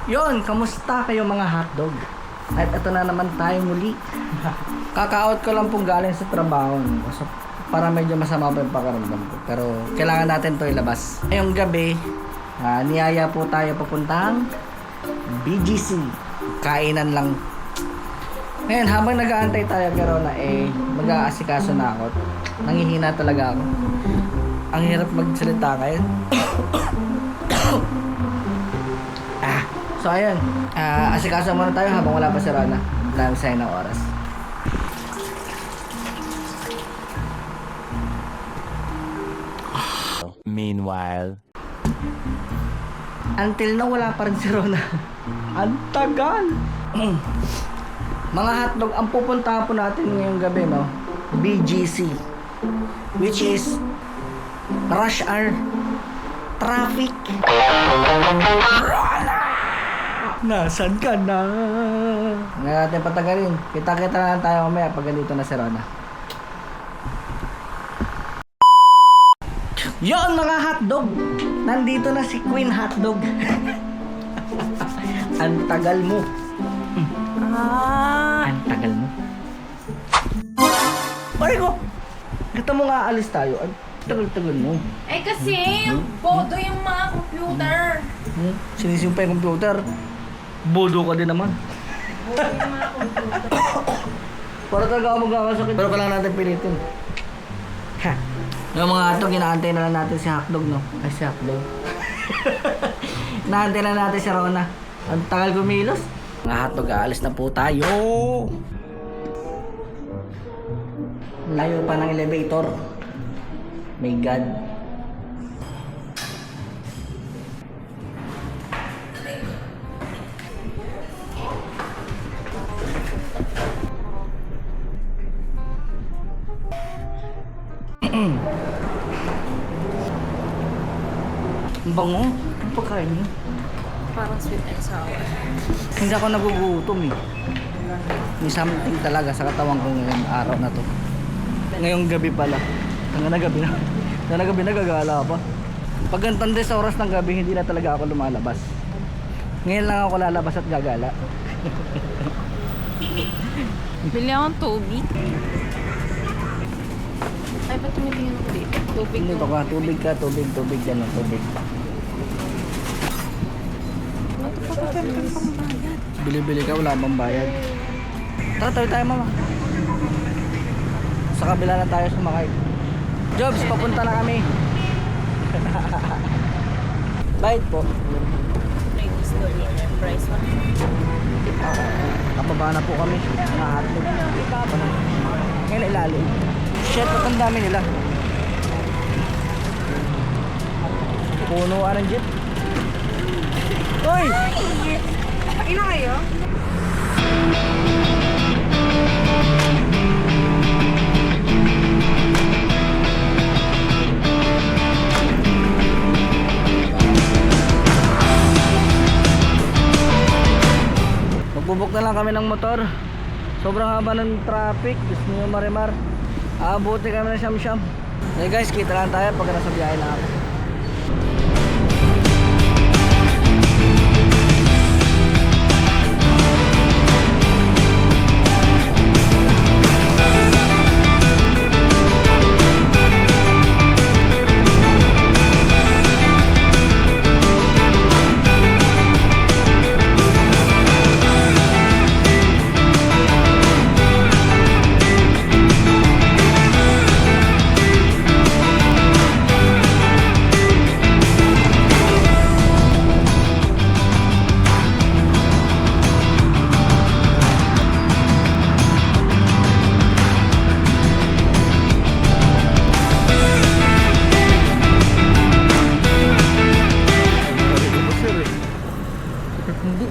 Yon, kamusta kayo mga hotdog? At ito na naman tayo muli. Kaka-out ko lang pong galing sa trabaho. So, para medyo masama pa yung pakiramdam ko. Pero kailangan natin to ilabas. Ngayong gabi, niyaya po tayo papuntang BGC. Kainan lang. Ngayon, habang nag-aantay tayo pero mag-aasikaso na ako. Nangihina talaga ako. Ang hirap magsalita ngayon. So ayun, asikaso muna tayo habang wala pa si Rona. Dami sa'yo ng oras. Meanwhile, Until na wala pa rin si Rona. Ang tagal. Mga hotdog, ang pupuntahan po natin ngayong gabi, no? BGC. Which is rush hour traffic. Nasaan ka na? Ngayon natin patagalin. Kita-kita na lang tayo mamaya pag ganito na si Rona. Yon mga hotdog! Nandito na si Queen Hotdog. Ang tagal mo. Ang tagal mo. Pare ko! Kita mo nga alis tayo. Ang tagal-tagal mo. Eh kasi, bodo yung mga computer. Sinisim pa yung computer. Bodo ka din naman. Bodo yung mga computer. Para talaga ako magkakasakit. Pero kailangan natin pilitin. Ha. Yung mga hotdog, inaantay na lang natin si Hotdog, no? Ay, si Hotdog. Inaantay na natin si Rona. Ang tagal kumilos. Mga hotdog, aalis na po tayo. Layo pa ng elevator. My God. Ang bango. Ang pagkain mo. Parang sweet and sour. Hindi ako nagugutom eh. May something talaga sa katawan ko ngayong araw na to. Ngayong gabi pala. Hanggang na gabi na. Hanggang na gabi na gagala pa. Pag gantande sa oras ng gabi, hindi na talaga ako lumalabas. Ngayon lang ako lalabas at gagala. Bili akong tubig. Ay, ba't tumitingin ako dito? Tubig Dito ka, tubig ka, tubig, tubig, gano'n, tubig. Bili-bili ka, wala bang bayad. Tara, tayo tayo mama. Sa kabila na tayo sumakay. Jobs, papunta na kami. Bayad po. Price one. Kapaba na po kami. Mga hotdog. Ngayon ilalim. Shit, ba't ang dami nila? Punuan ng jeep. Uy! Ina kayo? Magbubok na lang kami ng motor. Sobrang haba ng traffic. Gusto nyo marimar. Abuti kami ng siyam-siyam. Hey guys, kita lang tayo pag nasa biyahe na ako.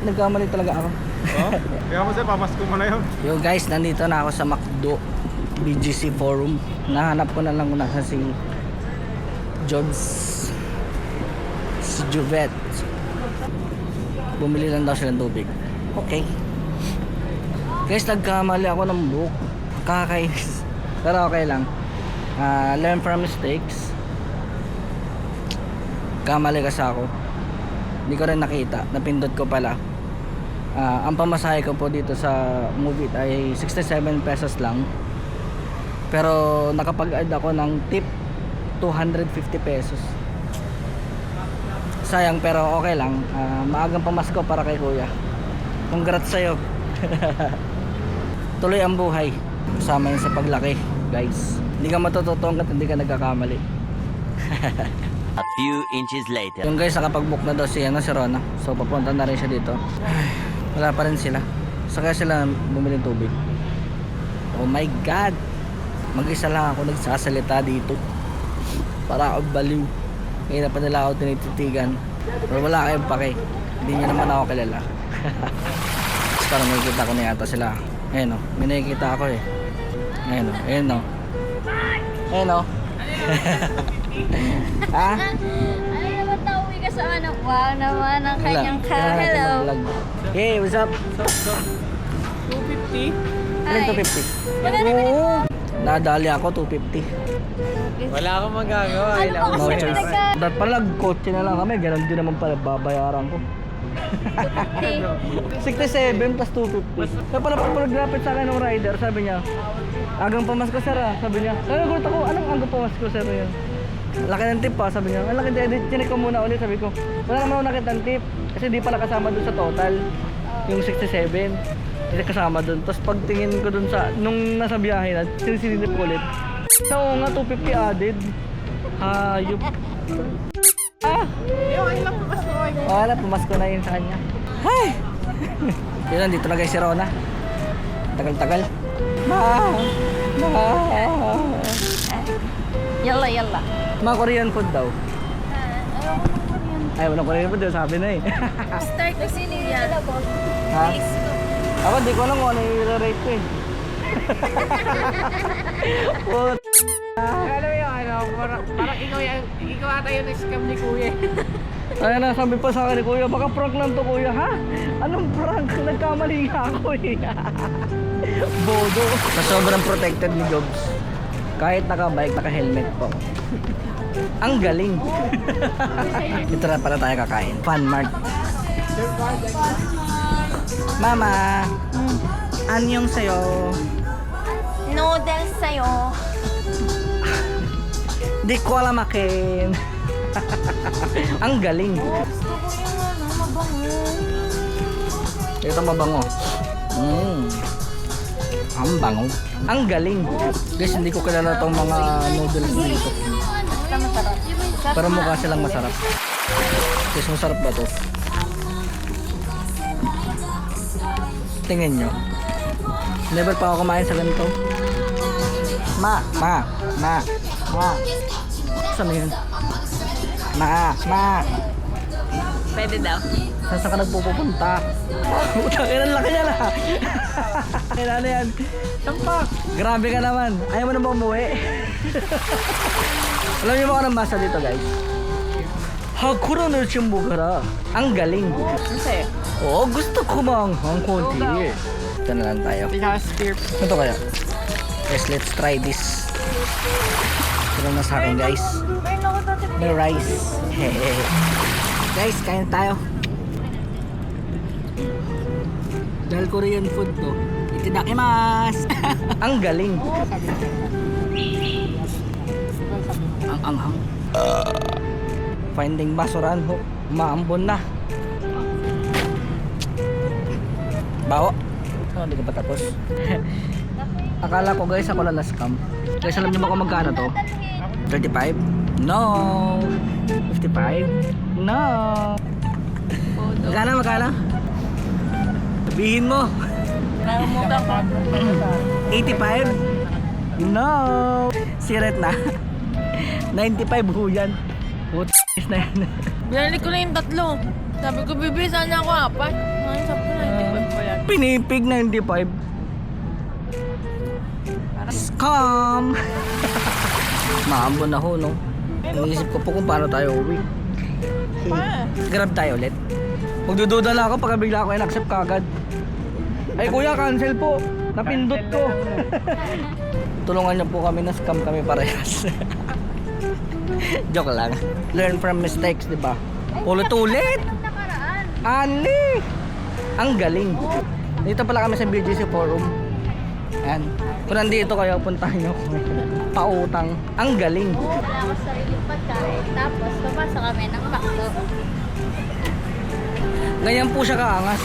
Nagkamali talaga ako. Oh? Kaya mo sir, pamasko mo na yun. Yo guys, nandito na ako sa McDo BGC Forum. Nahanap ko na lang kung nasa si Jods, si Juvet. Bumili lang daw sila ng tubig. Okay. Guys, nagkamali ako ng book. Kakainis. Pero okay lang. Learn from mistakes. Kamali kasi ako. Hindi ko rin nakita. Napindot ko pala. Ang pamasahe ko po dito sa Move It ay 67 pesos lang. Pero nakapag-add ako ng tip 250 pesos. Sayang pero okay lang. Maagang pamasko para kay kuya. Congrats sa'yo. Tuloy ang buhay. Kasama yun sa paglaki, guys. Hindi ka matututong at hindi ka nagkakamali. A few inches later. Yung guys, nakapag-book na daw si Rona. So papunta na rin siya dito. Wala pa rin sila. Saka sila bumili ng tubig. Oh my God! Mag-isa lang ako nagsasalita dito. Para ako baliw. Ngayon na pa nila ako tinititigan. Pero wala kayong pake. Hindi nyo naman ako kilala. Parang nakikita ko na yata sila. Ayun o. May nakikita ako eh. Ayun o. Ayun o. Ayun o. Ha? Ay, naman nauwi ka sa anak. Wow naman ang kanyang car. Hello. Hey, what's up? 250? Ano yung 250? Oo. Nadali ako 250. Wala akong magagawa. Ano ba No kasi choice. Dapat pala kotse na lang kami. Ganon din naman pala babayaran ko. 67 plus 250. Kaya pala pag naglapit sa akin ng rider, sabi niya, agang pamasko sir ah. Sabi niya, nagulat ako, anong agang pamasko sir yun? Laki ng tip pa, sabi niya. Ang laki ng tinik ko muna ulit, sabi ko. Wala naman ako nakita ng tip. Kasi di pala kasama dun sa total. Yung 67. Hindi kasama dun. Tapos pagtingin ko dun sa, nung nasa biyahe na, sinisilip ko ulit. Oo nga, 250 added. Hayop. Wala, pumasko na yun sa kanya. Hay! Yun lang, dito na guys si Rona. Tagal-tagal. Yalla, yalla. Mga Korean food daw. Ay, walang Korean food daw, sabi na eh. Start na sino yan. Ha? Ako, di ko alam kung ano yung i-rate ko eh. What? Alam mo yung ano, parang ikaw ata yung na-scam ni Kuya. Ay na, sabi pa sa akin ni kuya, baka prank lang to kuya. Ha? Anong prank? Nagkamali nga ako eh. Bodo. Na sobrang protected ni Jobs. Kahit naka-bike, naka-helmet po. Ang galing. Dito na pala tayo kakain. Fun Mart. Mama, anyong sayo? Noodles sa'yo. Di ko alam akin. Ang galing. Gusto ko yung ano, mabango. Ito mabango. Ang bango. Ang galing. Guys, hindi ko kilala tong mga noodles dito. Basta masarap. Pero mukha silang masarap. Guys, masarap ba to? Tingnan nyo. Never pa ako kumain sa ganito. Ma. Saan na yun? Ma. Pwede daw. Saan ka nagpupunta? Utang ina, laki niya na. Kailan na yan? Tampak. Grabe ka naman. Ayaw mo na ba umuwi? Alam niyo ba kung anong masa dito guys? Hakuro no chimbugara. Ang galing. Ano sa'yo? Oo, gusto ko manghang konti. Ito na lang tayo. Ito kaya? Guys, let's try this. Ito na sa akin guys. May rice. Guys, kain tayo. Dahil Korean food to. Itadakimasu. Ang galing. Ang anghang. Finding basuran ho. Maambon na. Bawo. Hindi ko pa tapos. Akala ko guys ako lang na-scam. Guys, alam niyo ba kung magkano to? 35? No. 55? No. Magkano? Sabihin mo. 85? No. Siret na. 95 ho yan. Putis na yan. Binalik ko na yung tatlo. Sabi ko, bibilisan niya ako apat. Ngayon sabi ko, 95 pa yan. Pinipig 95. Scam. Maambon na ho, no? Iniisip ko po kung paano tayo uwi. Grab tayo ulit. Magdududa lang ako pagka bigla ako in-accept kagad. Ay kuya, cancel po. Napindot ko. Tulungan niyo po kami, na scam kami parehas. Joke lang. Learn from mistakes, di ba? Ulit-ulit. Ali! Ang galing. Dito pala kami sa BGC Forum. Ayan. Kung nandito kayo, puntahan nyo ako. Pautang. Ang galing. Wala ako sariling pagkain. Tapos, papasok kami ng McDo. Ganyan po siya kaangas.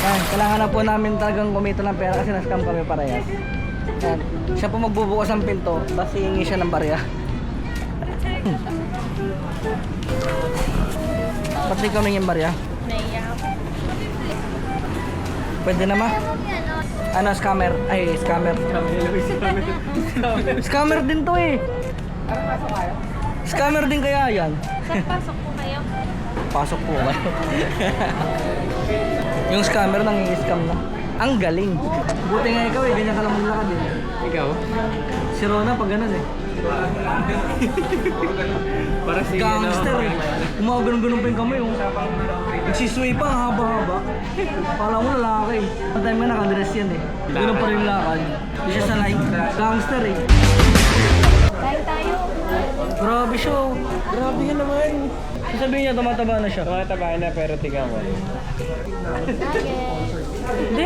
Ayan. Kailangan na po namin talagang kumita ng pera kasi na-scam kami parehas. Ayan. Siya po magbubukas ng pinto. Tapos hihingi siya ng barya. Ba't di kami yung barya? Naiyak ako. Pwede na ma? Ano, scammer? Ay, scammer. Scammer din to eh. Scammer din kaya yan. Saan pasok po kayo? Pasok po ba? Yung scammer nang i-scam na. Ang galing. Buti nga ikaw eh, ganyan ka lang maglakad eh. Ikaw? Si Rona pag ganun eh. Para si Gangster eh. Umaganon-ganon pa yung kamay oh. Nagsisway pa, haba-haba. Pala mo lalaki. Ang time nga nakadress yan eh. Ganun pa rin lakad. Hindi siya sanay. Gangster eh. Kain tayo. Grabe siya oh. Grabe ka naman. Sasabihin niya tumataba na siya. Tumataba na pero tingnan mo. Hindi.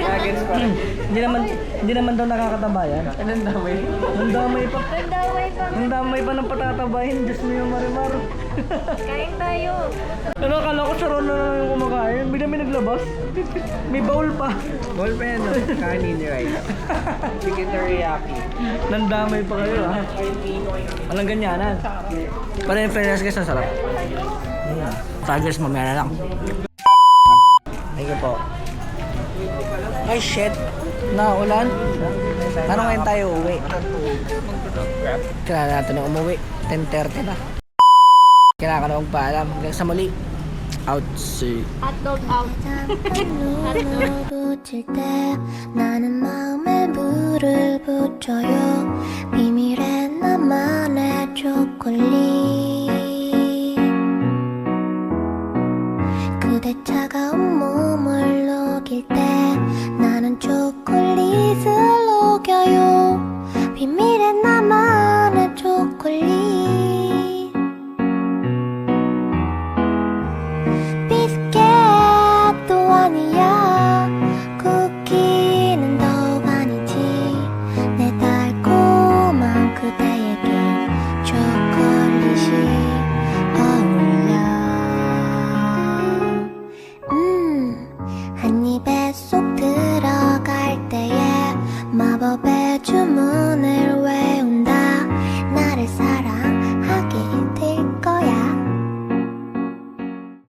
Hindi naman daw nakakataba yan. Anong damay? Ang damay pa. Pandaway pa. Ang damay pa ng patatabahin. Diyos mo yung marimar. Kain tayo. Ano, akala ko sa Ron na lang yung kumakain. Bigla may naglabas. May bowl pa. Ball pa yan, no? Kanin rice. Chicken teriyaki. Nandamay pa kayo ah. Walang ganyanan. Para yung fairness guys, ang sarap. Tigers, mamaya na lang. Thank you po. Ay shit. Naulan. Ano ngayon tayo uwi? Kailangan natin na umuwi. 10:30 na. Kailangan ka na magpaalam. Hanggang sa muli. Out. See. Hotdog out. Hotdog. 붙일 때 나는 마음에 불을 붙여요 비밀의 나만의